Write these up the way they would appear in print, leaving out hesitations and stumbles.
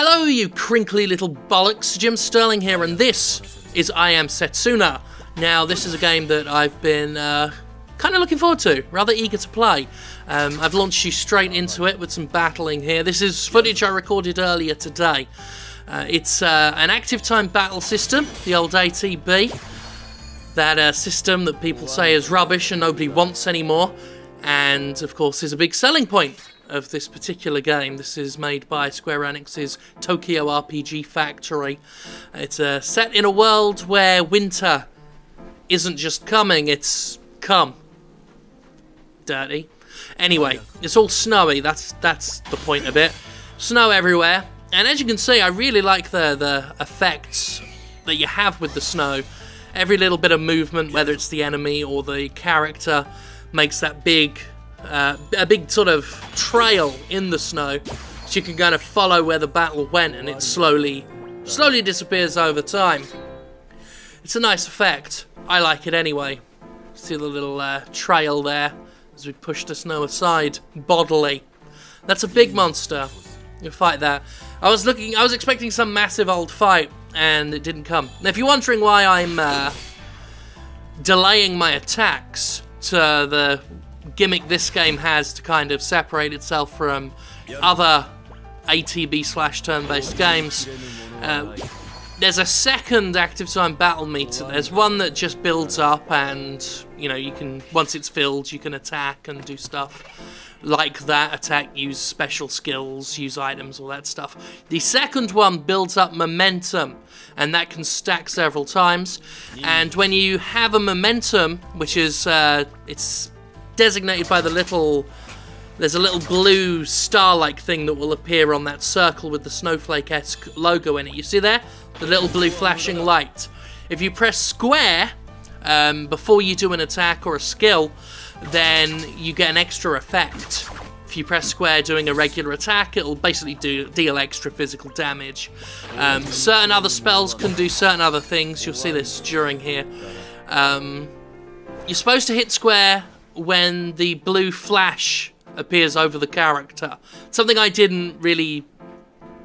Hello, you crinkly little bollocks. Jim Sterling here, and this is I Am Setsuna. Now, this is a game that I've been kind of looking forward to, rather eager to play. I've launched you straight into it with some battling here. This is footage I recorded earlier today. It's an active time battle system, the old ATB. That system that people say is rubbish and nobody wants anymore. And, of course, is a big selling point of this particular game. This is made by Square Enix's Tokyo RPG Factory. It's set in a world where winter isn't just coming, it's come. Dirty. Anyway, it's all snowy, that's the point of it. Snow everywhere, and as you can see, I really like the effects that you have with the snow. Every little bit of movement, whether it's the enemy or the character, makes that a big sort of trail in the snow, so you can kind of follow where the battle went, and it slowly disappears over time. It's a nice effect. I like it anyway. See the little trail there as we push the snow aside bodily. That's a big monster. You fight that. I was expecting some massive old fight, and it didn't come. Now, if you're wondering why I'm delaying my attacks to the gimmick this game has to kind of separate itself from other ATB / turn-based games, there's a second active time battle meter. There's one that just builds up, and you know, you can, once it's filled, you can attack and do stuff like that. Attack, use special skills, use items, all that stuff. The second one builds up momentum, and that can stack several times. And when you have a momentum, which is it's designated by there's a little blue star-like thing that will appear on that circle with the snowflake-esque logo in it. You see there? The little blue flashing light. If you press square before you do an attack or a skill, then you get an extra effect. If you press square doing a regular attack, it'll basically deal extra physical damage. Certain other spells can do certain other things. You'll see this during here. You're supposed to hit square when the blue flash appears over the character. Something I didn't really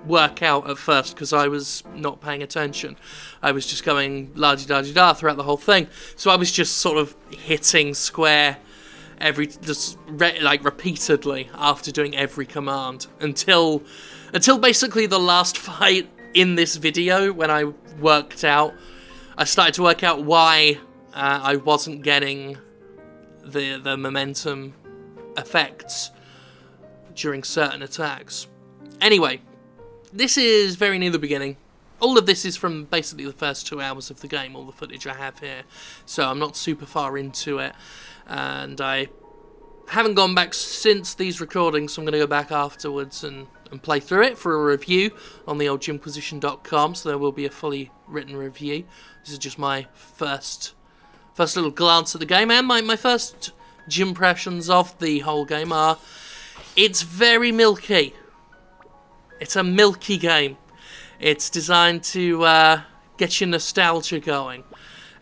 work out at first because I was not paying attention. I was just going la-di-da-di-da throughout the whole thing. So I was just sort of hitting square repeatedly after doing every command until basically the last fight in this video, when I started to work out why I wasn't getting the momentum effects during certain attacks. Anyway, this is very near the beginning. All of this is from basically the first 2 hours of the game, all the footage I have here, so I'm not super far into it, and I haven't gone back since these recordings, so I'm going to go back afterwards and play through it for a review on the old jimquisition.com, so there will be a fully written review. This is just my first little glance at the game, and my first impressions of the whole game are, it's very milky. It's a milky game. It's designed to get your nostalgia going,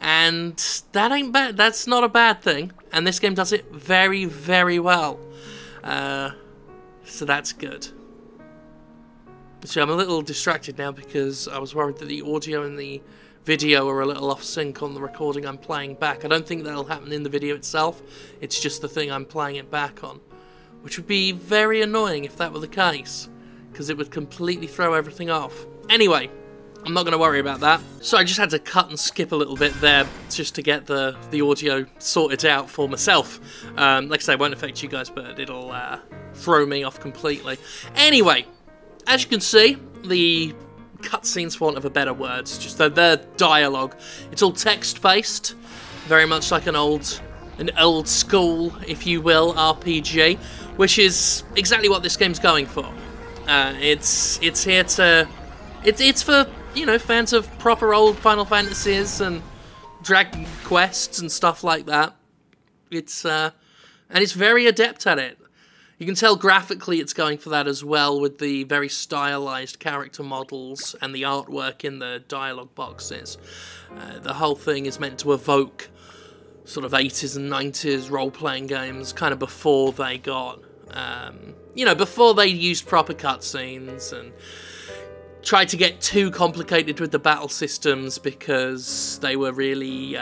and that ain't bad. That's not a bad thing, and this game does it very, very well. So that's good. So I'm a little distracted now because I was worried that the audio and the video are a little off sync on the recording I'm playing back. I don't think that'll happen in the video itself. It's just the thing I'm playing it back on, which would be very annoying if that were the case, because it would completely throw everything off. Anyway, I'm not going to worry about that. So I just had to cut and skip a little bit there just to get the audio sorted out for myself. Like I say, it won't affect you guys, but it'll throw me off completely. Anyway, as you can see, the cutscenes, for want of a better word, just the dialogue, it's all text-based, very much like an old school, if you will, RPG, which is exactly what this game's going for. It's here to, it's for, you know, fans of proper old Final Fantasies and Dragon Quests and stuff like that. It's and it's very adept at it. You can tell graphically it's going for that as well, with the very stylized character models and the artwork in the dialogue boxes. The whole thing is meant to evoke sort of 80s and 90s role-playing games, kind of before they got, you know, before they used proper cutscenes and tried to get too complicated with the battle systems because they were really,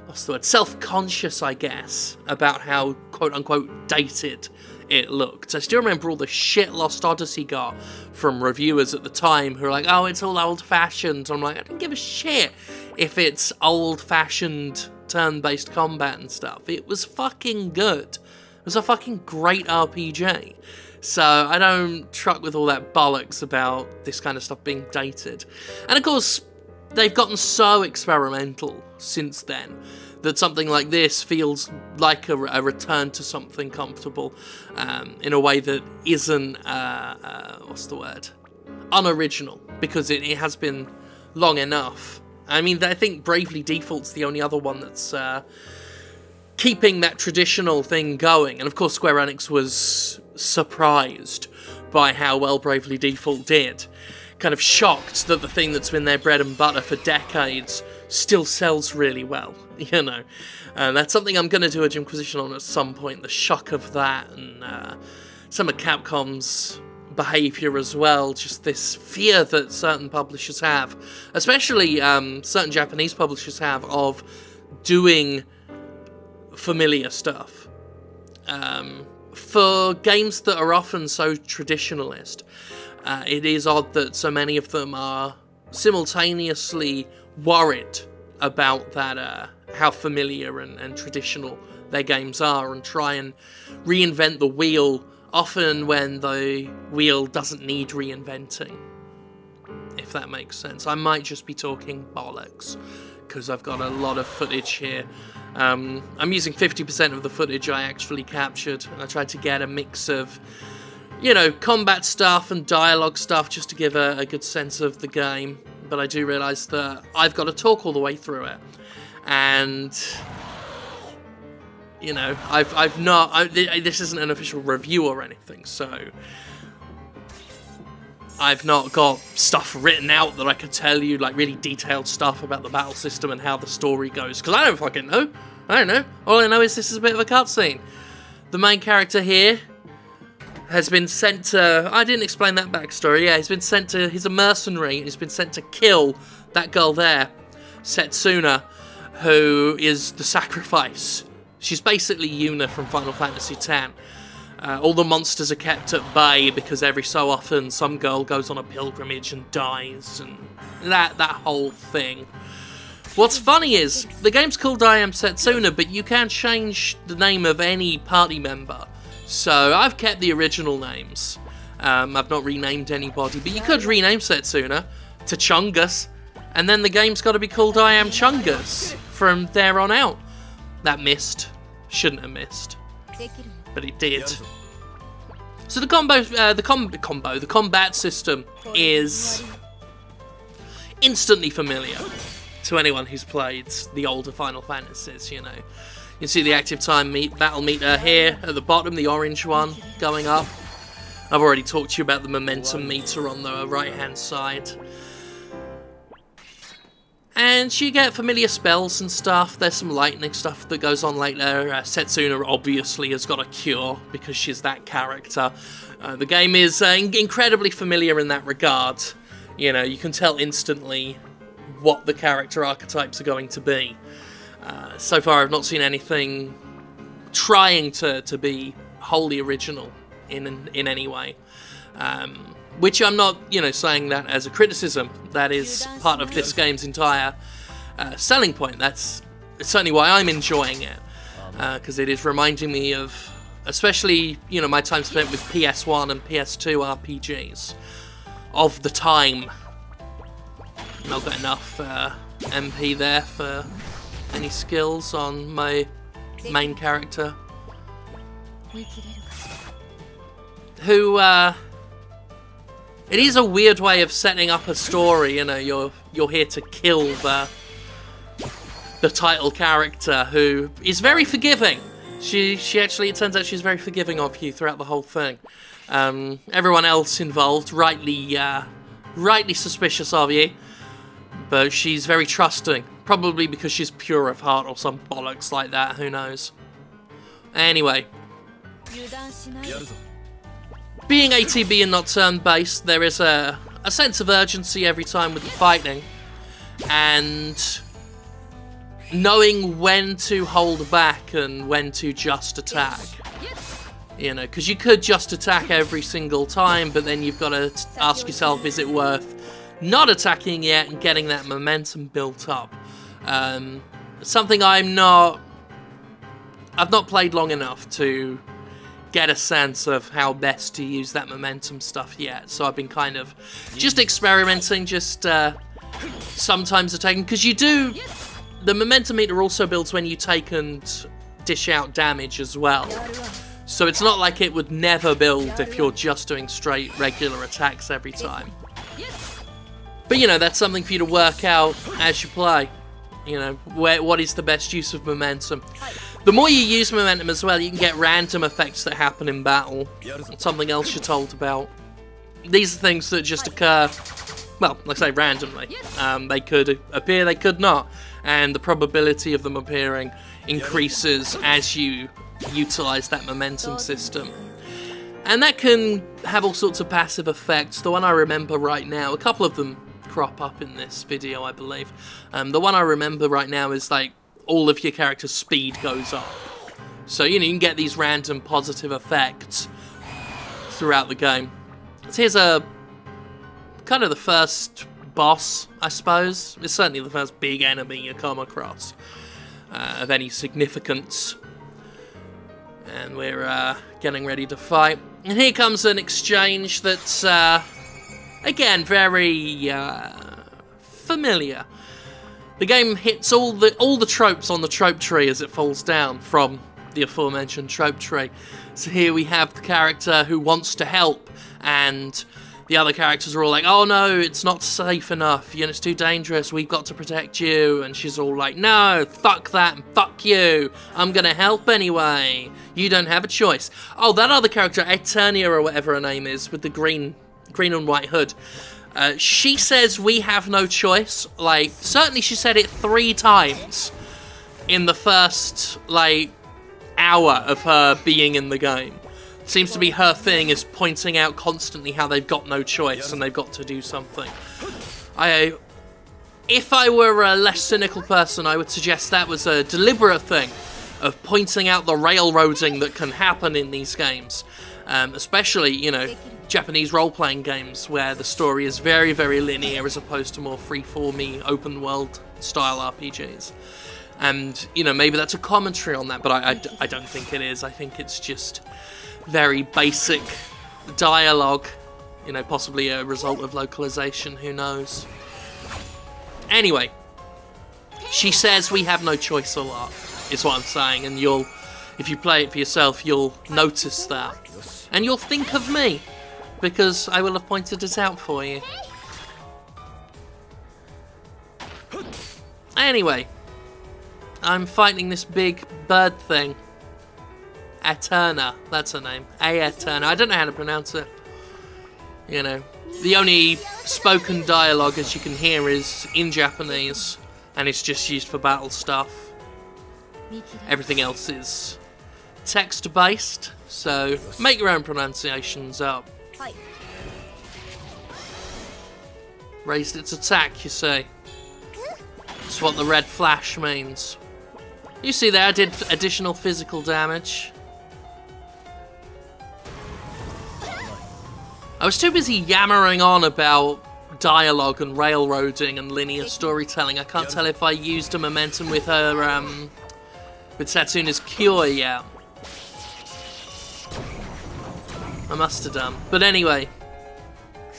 what's the word, self-conscious, I guess, about how quote-unquote dated it looked. I still remember all the shit Lost Odyssey got from reviewers at the time who were like, oh, it's all old-fashioned. I'm like, I don't give a shit if it's old-fashioned turn-based combat and stuff. It was fucking good. It was a fucking great RPG. So I don't truck with all that bollocks about this kind of stuff being dated. And of course, they've gotten so experimental since then that something like this feels like a return to something comfortable in a way that isn't, what's the word, unoriginal, because it has been long enough. I mean, I think Bravely Default's the only other one that's keeping that traditional thing going. And of course, Square Enix was surprised by how well Bravely Default did. Kind of shocked that the thing that's been their bread and butter for decades still sells really well, you know. That's something I'm going to do a Jimquisition on at some point, the shock of that, and some of Capcom's behaviour as well, just this fear that certain publishers have, especially certain Japanese publishers have, of doing familiar stuff. For games that are often so traditionalist, it is odd that so many of them are simultaneously worried about that, how familiar and traditional their games are, and try and reinvent the wheel, often when the wheel doesn't need reinventing, if that makes sense. I might just be talking bollocks, because I've got a lot of footage here. I'm using 50% of the footage I actually captured, and I tried to get a mix of, you know, combat stuff and dialogue stuff just to give a good sense of the game. But I do realise that I've got to talk all the way through it, and you know, I've not. This isn't an official review or anything, so I've not got stuff written out that I could tell you, like really detailed stuff about the battle system and how the story goes, because I don't fucking know. I don't know. All I know is this is a bit of a cutscene. The main character here has been sent to... I didn't explain that backstory. Yeah, he's been sent to... He's a mercenary. He's been sent to kill that girl there, Setsuna, who is the sacrifice. She's basically Yuna from Final Fantasy X. All the monsters are kept at bay because every so often some girl goes on a pilgrimage and dies, and that whole thing. What's funny is, the game's called I Am Setsuna, but you can change the name of any party member. So I've kept the original names. I've not renamed anybody, but you could rename Setsuna to Chungus, and then the game's got to be called I Am Chungus from there on out. That missed. Shouldn't have missed, but it did. So the combat system is instantly familiar to anyone who's played the older Final Fantasies, you know. You can see the active time battle meter here at the bottom, the orange one going up. I've already talked to you about the momentum meter on the right-hand side. And you get familiar spells and stuff. There's some lightning stuff that goes on later. Setsuna obviously has got a cure because she's that character. The game is incredibly familiar in that regard. You know, you can tell instantly what the character archetypes are going to be. So far I've not seen anything trying to be wholly original in any way. Which I'm not, you know, saying that as a criticism. That is part of this game's entire selling point. That's certainly why I'm enjoying it. Because it is reminding me of, especially, you know, my time spent with PS1 and PS2 RPGs of the time. Not got enough MP there for any skills on my main character. Who, it is a weird way of setting up a story, you know, you're here to kill the title character, who is very forgiving. She actually, it turns out she's very forgiving of you throughout the whole thing. Everyone else involved, rightly suspicious of you, but she's very trusting. Probably because she's pure of heart or some bollocks like that, who knows. Anyway. Being ATB and not turn-based, there is a a sense of urgency every time with the fighting, and knowing when to hold back and when to just attack. You know, because you could just attack every single time, but then you've got to ask yourself, is it worth not attacking yet and getting that momentum built up? Something I've not played long enough to get a sense of how best to use that momentum stuff yet, so I've been kind of just experimenting, just sometimes attacking, because the momentum meter also builds when you take and dish out damage as well. So it's not like it would never build if you're just doing straight regular attacks every time. But you know, that's something for you to work out as you play. You know, what is the best use of momentum. The more you use momentum as well, you can get random effects that happen in battle. Something else you're told about. These are things that just occur, well, like I say, randomly. They could appear, they could not. And the probability of them appearing increases as you utilize that momentum system. And that can have all sorts of passive effects. The one I remember right now, a couple of them crop up in this video, I believe. The one I remember right now is like all of your character's speed goes up. So, you know, you can get these random positive effects throughout the game. So here's a kind of the first boss, I suppose. It's certainly the first big enemy you come across of any significance. And we're getting ready to fight. And here comes an exchange that's, again, very familiar. The game hits all the tropes on the trope tree as it falls down from the aforementioned trope tree. So here we have the character who wants to help, and the other characters are all like, oh no, it's not safe enough, you know, it's too dangerous, we've got to protect you. And she's all like, no, fuck that, and fuck you, I'm gonna help anyway, you don't have a choice. Oh, that other character, Eternia or whatever her name is, with the green and white hood, she says we have no choice. Like, certainly she said it 3 times in the first, like, hour of her being in the game. Seems to be her thing, is pointing out constantly how they've got no choice and they've got to do something. If I were a less cynical person, I would suggest that was a deliberate thing of pointing out the railroading that can happen in these games. Especially, you know, Japanese role-playing games where the story is very, very linear as opposed to more free-formy, open-world style RPGs. And, you know, maybe that's a commentary on that, but I don't think it is. I think it's just very basic dialogue, you know, possibly a result of localization, who knows. Anyway, she says we have no choice a lot, is what I'm saying, and if you play it for yourself, you'll notice that. And you'll think of me, because I will have pointed it out for you. Anyway, I'm fighting this big bird thing. Eterna, that's her name. Eterna. I don't know how to pronounce it. You know, the only spoken dialogue, as you can hear, is in Japanese, and it's just used for battle stuff. Everything else is text-based, so make your own pronunciations up. Raised its attack, you see. That's what the red flash means. You see there, I did additional physical damage. I was too busy yammering on about dialogue and railroading and linear storytelling. I can't tell if I used a momentum with her, with Setsuna's cure yet. I must have done. But anyway,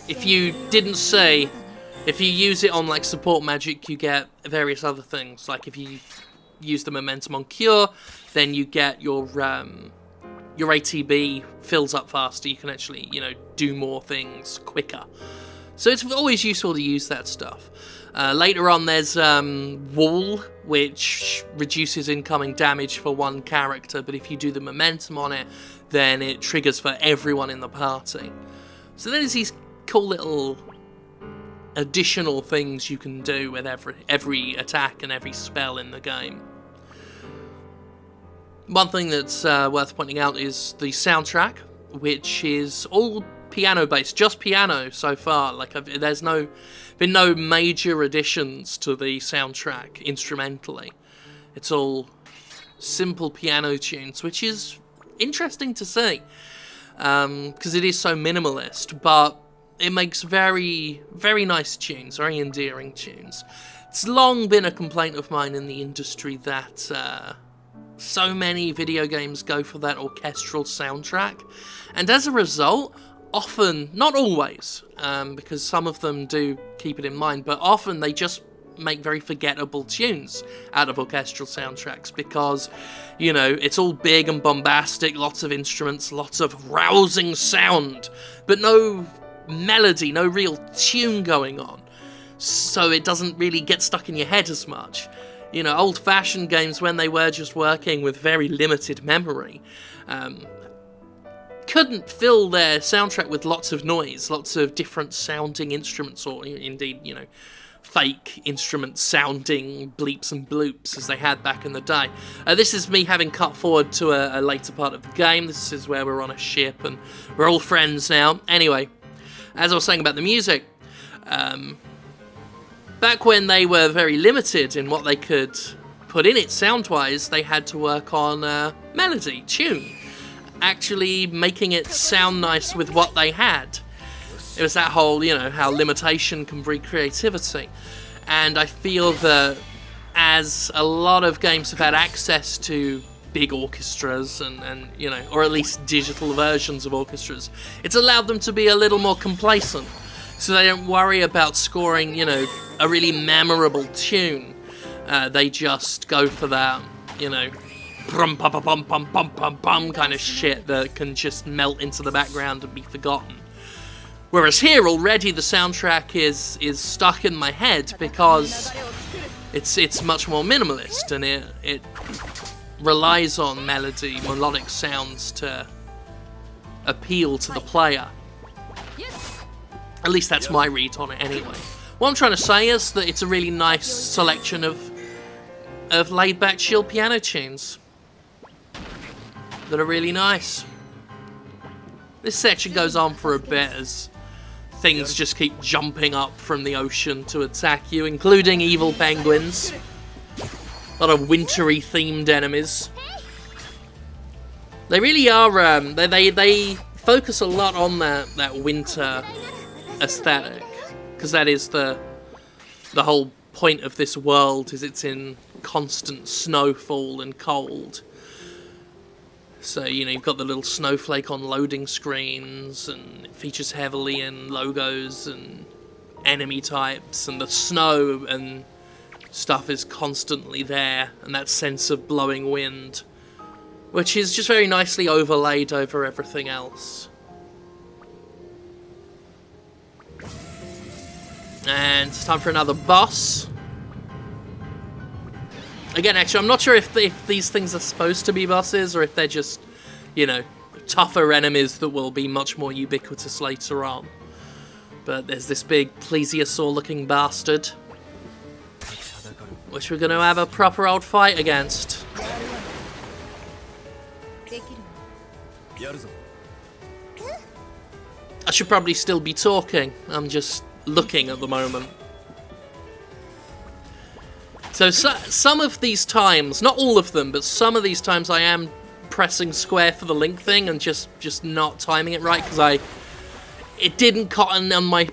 if you didn't say, if you use it on like support magic, you get various other things. Like if you use the momentum on cure, then you get your ATB fills up faster. You can actually, you know, do more things quicker. So it's always useful to use that stuff. Later on, there's Wall, which reduces incoming damage for one character, but if you do the momentum on it, then it triggers for everyone in the party. So there's these cool little additional things you can do with every attack and every spell in the game. One thing that's worth pointing out is the soundtrack, which is all piano based, just piano so far. Like there's been no major additions to the soundtrack instrumentally. It's all simple piano tunes, which is interesting to see, because it is so minimalist, but it makes very, very nice tunes, very endearing tunes. It's long been a complaint of mine in the industry that so many video games go for that orchestral soundtrack, and as a result, often, not always, because some of them do keep it in mind, but often they just make very forgettable tunes out of orchestral soundtracks because, you know, it's all big and bombastic, lots of instruments, lots of rousing sound, but no melody, no real tune going on. So it doesn't really get stuck in your head as much. You know, old-fashioned games, when they were just working with very limited memory, couldn't fill their soundtrack with lots of noise, lots of different sounding instruments, or indeed, you know, fake instrument sounding bleeps and bloops as they had back in the day. This is me having cut forward to a later part of the game. This is where we're on a ship and we're all friends now. Anyway, as I was saying about the music, back when they were very limited in what they could put in it sound-wise, they had to work on melody, tune, actually making it sound nice with what they had. It was that whole, you know, how limitation can breed creativity. And I feel that as a lot of games have had access to big orchestras and you know, or at least digital versions of orchestras, it's allowed them to be a little more complacent. So they don't worry about scoring, you know, a really memorable tune. They just go for that, you know, brum pum pum pum pum pum pum kind of shit that can just melt into the background and be forgotten. Whereas here, already the soundtrack is stuck in my head because it's much more minimalist, and it relies on melody, melodic sounds to appeal to the player. At least that's my read on it anyway. What I'm trying to say is that it's a really nice selection of laid-back, chill piano tunes that are really nice. This section goes on for a bit as things just keep jumping up from the ocean to attack you, including evil penguins. A lot of wintry themed enemies. They really are, they focus a lot on that winter aesthetic, because that is the whole point of this world, is it's in constant snowfall and cold. So, you know, you've got the little snowflake on loading screens, and it features heavily in logos and enemy types, and the snow and stuff is constantly there, and that sense of blowing wind, which is just very nicely overlaid over everything else. And it's time for another boss. Again, actually, I'm not sure if these things are supposed to be bosses, or if they're just, you know, tougher enemies that will be much more ubiquitous later on. But there's this big plesiosaur-looking bastard, which we're going to have a proper old fight against. I should probably still be talking. I'm just looking at the moment. So some of these times, not all of them, but some of these times I am pressing square for the link thing and just not timing it right, because it didn't cotton on my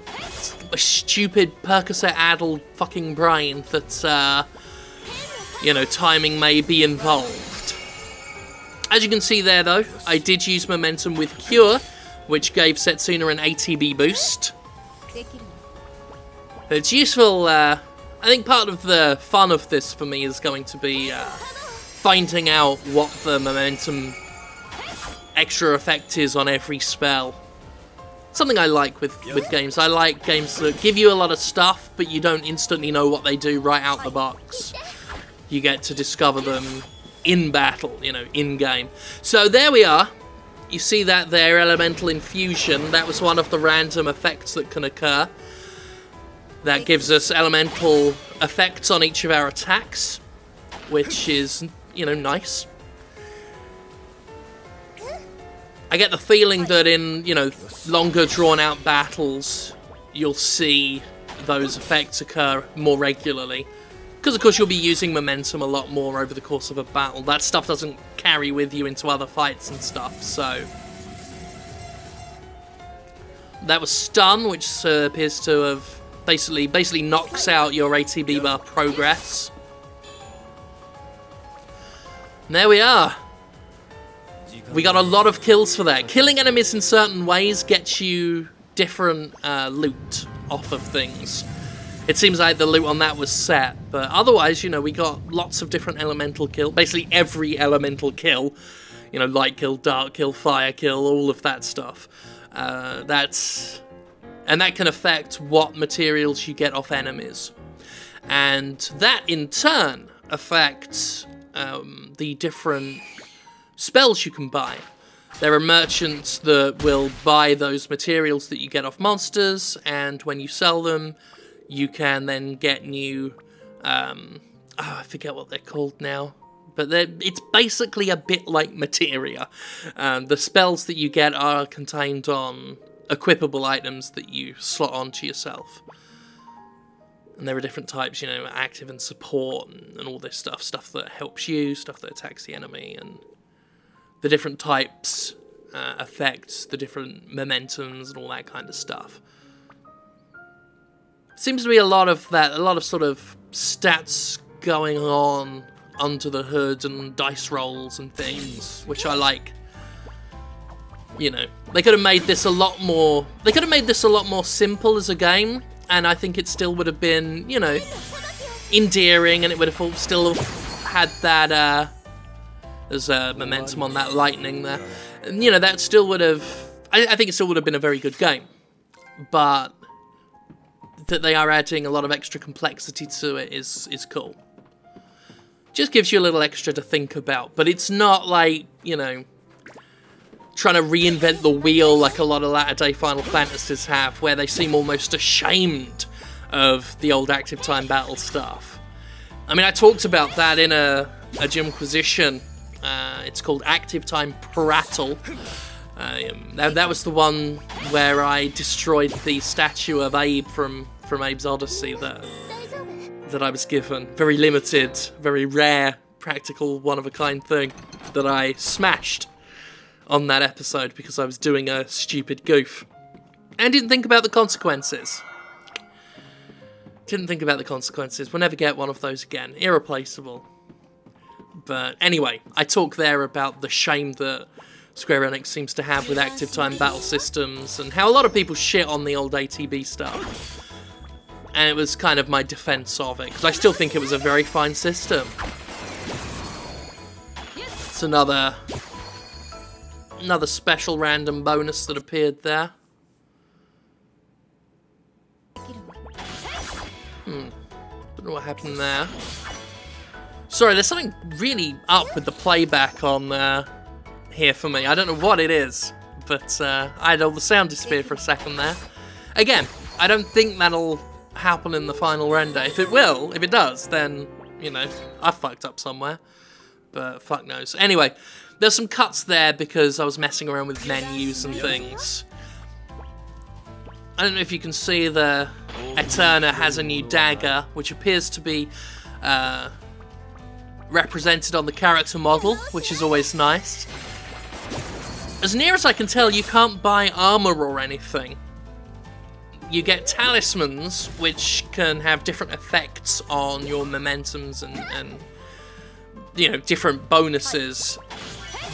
stupid Percocet-addled fucking brain that, you know, timing may be involved. As you can see there, though, I did use momentum with Cure, which gave Setsuna an ATB boost. It's useful. I think part of the fun of this for me is going to be finding out what the momentum extra effect is on every spell. Something I like with games. I like games that give you a lot of stuff, but you don't instantly know what they do right out the box. You get to discover them in battle, you know, in-game. So there we are. You see that there, Elemental Infusion. That was one of the random effects that can occur. That gives us elemental effects on each of our attacks, which is, you know, nice. I get the feeling that in, you know, longer drawn-out battles, you'll see those effects occur more regularly. Because, of course, you'll be using momentum a lot more over the course of a battle. That stuff doesn't carry with you into other fights and stuff, so... That was Stun, which appears to have basically knocks out your ATB bar progress. And there we are. We got a lot of kills for that. Killing enemies in certain ways gets you different loot off of things. It seems like the loot on that was set, but otherwise, you know, we got lots of different elemental kill. Basically every elemental kill. You know, light kill, dark kill, fire kill, all of that stuff. And that can affect what materials you get off enemies. And that, in turn, affects the different spells you can buy. There are merchants that will buy those materials that you get off monsters, and when you sell them, you can then get new... I forget what they're called now. But it's basically a bit like materia. The spells that you get are contained on equipable items that you slot onto yourself. And there are different types, you know, active and support and all this stuff. Stuff that helps you, stuff that attacks the enemy, and the different types affect the different momentums and all that kind of stuff. Seems to be a lot of that, a lot of sort of stats going on under the hood and dice rolls and things, which I like. You know, they could have made this a lot more. They could have made this a lot more simple as a game, and I think it still would have been, you know, endearing, and it would have still had that. There's momentum on that lightning there, and you know that still would have. I think it still would have been a very good game, but that they are adding a lot of extra complexity to it is cool. Just gives you a little extra to think about, but it's not like, you know, trying to reinvent the wheel like a lot of latter-day Final Fantasies have, where they seem almost ashamed of the old active time battle stuff. I mean, I talked about that in a Gymquisition. It's called Active Time Prattle. That was the one where I destroyed the statue of Abe from Abe's Odyssey that I was given. Very limited, very rare, practical, one-of-a-kind thing that I smashed on that episode because I was doing a stupid goof. And didn't think about the consequences. Didn't think about the consequences. We'll never get one of those again. Irreplaceable. But anyway, I talk there about the shame that Square Enix seems to have with active time battle systems, and how a lot of people shit on the old ATB stuff. And it was kind of my defense of it, because I still think it was a very fine system. It's another special random bonus that appeared there. Don't know what happened there. Sorry, there's something really up with the playback on here for me. I don't know what it is, but I had all the sound disappear for a second there. Again, I don't think that'll happen in the final render. If it does, then, you know, I fucked up somewhere. But fuck knows. Anyway, there's some cuts there because I was messing around with menus and things. I don't know if you can see the Eterna has a new dagger, which appears to be represented on the character model, which is always nice. As near as I can tell, you can't buy armor or anything. You get talismans, which can have different effects on your momentums and you know, different bonuses,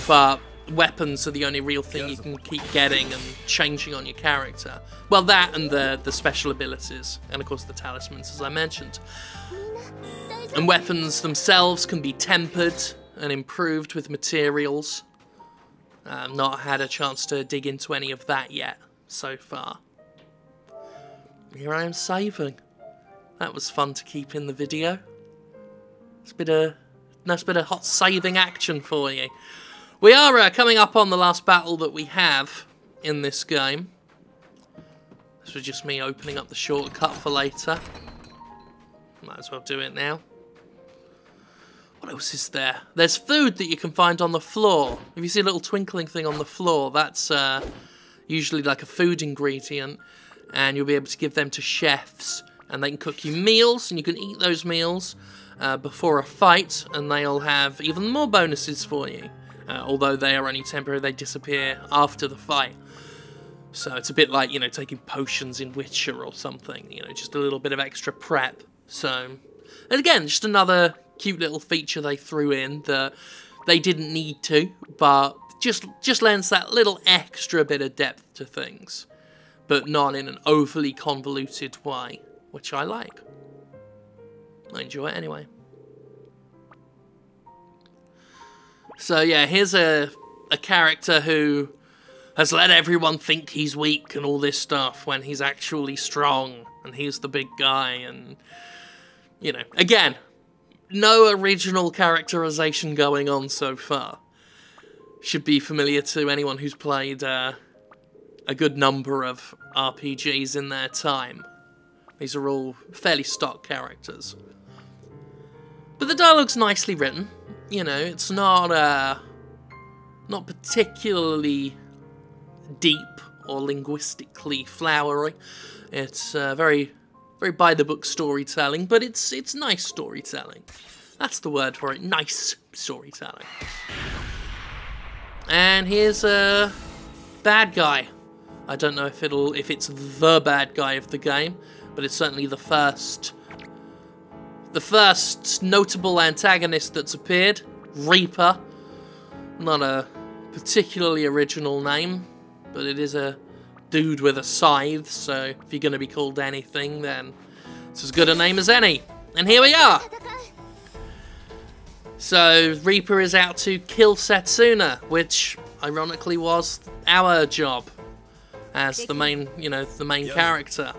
but weapons are the only real thing you can keep getting and changing on your character. Well, that and the special abilities, and of course the talismans, as I mentioned. And weapons themselves can be tempered and improved with materials. Not had a chance to dig into any of that yet so far. Here I am saving. That was fun to keep in the video. It's a nice bit of hot saving action for you. We are coming up on the last battle that we have in this game. This was just me opening up the shortcut for later. Might as well do it now. What else is there? There's food that you can find on the floor. If you see a little twinkling thing on the floor, that's usually like a food ingredient, and you'll be able to give them to chefs, and they can cook you meals, and you can eat those meals before a fight, and they'll have even more bonuses for you. Although they are only temporary, they disappear after the fight. So it's a bit like, you know, taking potions in Witcher or something, you know, just a little bit of extra prep. So, and again, just another cute little feature they threw in that they didn't need to, but just lends that little extra bit of depth to things, but not in an overly convoluted way, which I like. I enjoy it anyway. So yeah, here's a character who has let everyone think he's weak and all this stuff when he's actually strong and he's the big guy, and, you know, again, no original characterization going on so far. Should be familiar to anyone who's played a good number of RPGs in their time. These are all fairly stock characters. But the dialogue's nicely written. You know, it's not particularly deep or linguistically flowery. It's very by-the-book storytelling, but it's nice storytelling. That's the word for it, nice storytelling. And here's a bad guy. I don't know if it's the bad guy of the game, but it's certainly the first notable antagonist that's appeared, Reaper. Not a particularly original name, but it is a dude with a scythe, so if you're going to be called anything, then it's as good a name as any. And here we are! So, Reaper is out to kill Setsuna, which, ironically, was our job as the main, the main character.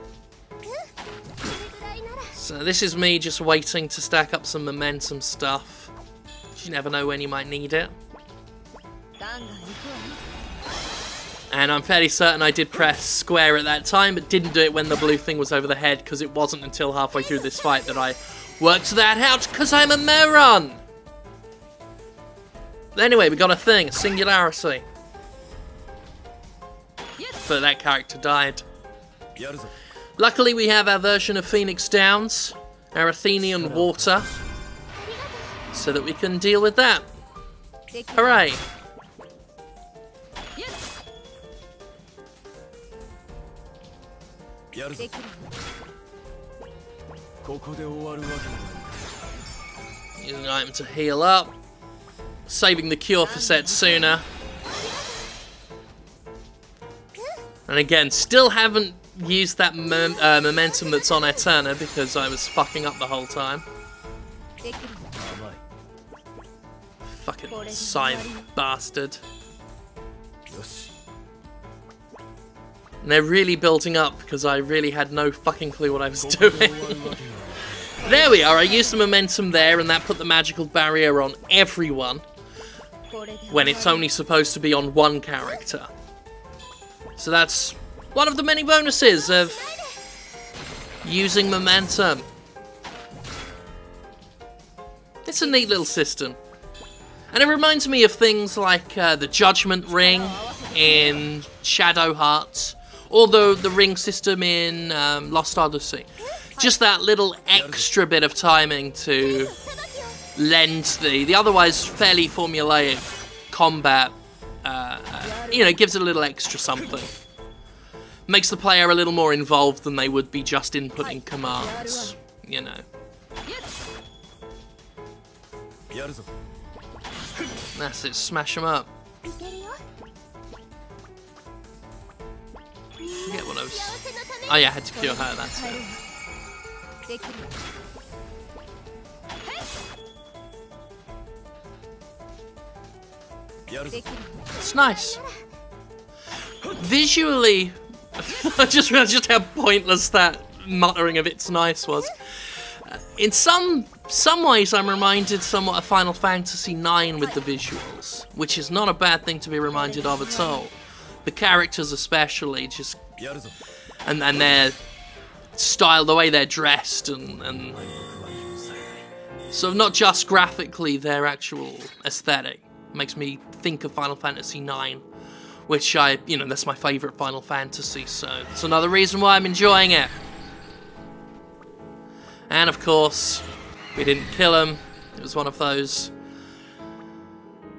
So this is me just waiting to stack up some momentum stuff. You never know when you might need it. And I'm fairly certain I did press square at that time, but didn't do it when the blue thing was over the head, because it wasn't until halfway through this fight that I worked that out, because I'm a moron! Anyway, we got a thing, a singularity. But that character died. Luckily, we have our version of Phoenix Downs, our Athenian water, so that we can deal with that. Hooray! Using an item to heal up. Saving the cure for Setsuna. And again, still haven't used that momentum that's on Eterna because I was fucking up the whole time. Fucking scythe bastard. And they're really building up because I really had no fucking clue what I was doing. There we are, I used the momentum there and that put the magical barrier on everyone when it's only supposed to be on one character. So that's one of the many bonuses of using momentum. It's a neat little system. And it reminds me of things like the Judgment Ring in Shadow Hearts, or the ring system in Lost Odyssey. Just that little extra bit of timing to lend the otherwise fairly formulaic combat, gives it a little extra something. Makes the player a little more involved than they would be just inputting commands, you know. That's it, smash them up. Forget what I was... Oh yeah, I had to cure her, that's it. It's nice. Visually, I just realized just how pointless that muttering of "it's nice" was. In some ways, I'm reminded somewhat of Final Fantasy IX with the visuals, which is not a bad thing to be reminded of at all. The characters especially, just... And their style, the way they're dressed, and So not just graphically, their actual aesthetic makes me think of Final Fantasy IX, which that's my favourite Final Fantasy, so it's another reason why I'm enjoying it. And of course, we didn't kill him. It was one of those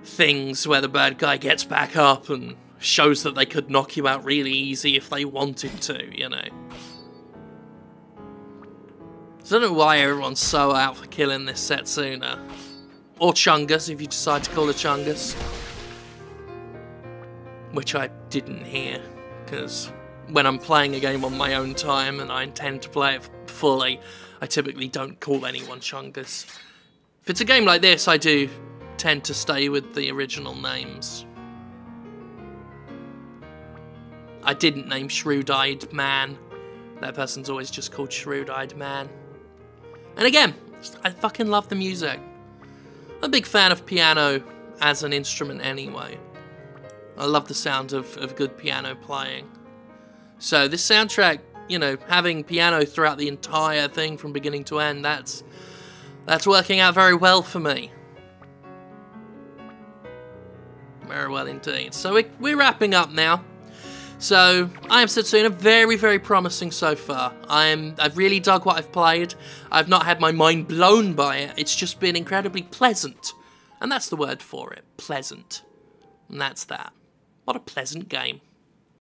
things where the bad guy gets back up and shows that they could knock you out really easy if they wanted to, you know. So I don't know why everyone's so out for killing this Setsuna. Or Chungus, if you decide to call it Chungus. Which I didn't hear, because when I'm playing a game on my own time and I intend to play it fully, I typically don't call anyone Chungus. If it's a game like this, I do tend to stay with the original names. I didn't name Shrewd-Eyed Man. That person's always just called Shrewd-Eyed Man. And again, I fucking love the music. I'm a big fan of piano as an instrument anyway. I love the sound of good piano playing. So this soundtrack, you know, having piano throughout the entire thing from beginning to end, that's working out very well for me. Very well indeed. So we're wrapping up now. So, I am Setsuna, very, very promising so far. I've really dug what I've played. I've not had my mind blown by it. It's just been incredibly pleasant. And that's the word for it, pleasant. And that's that. What a pleasant game.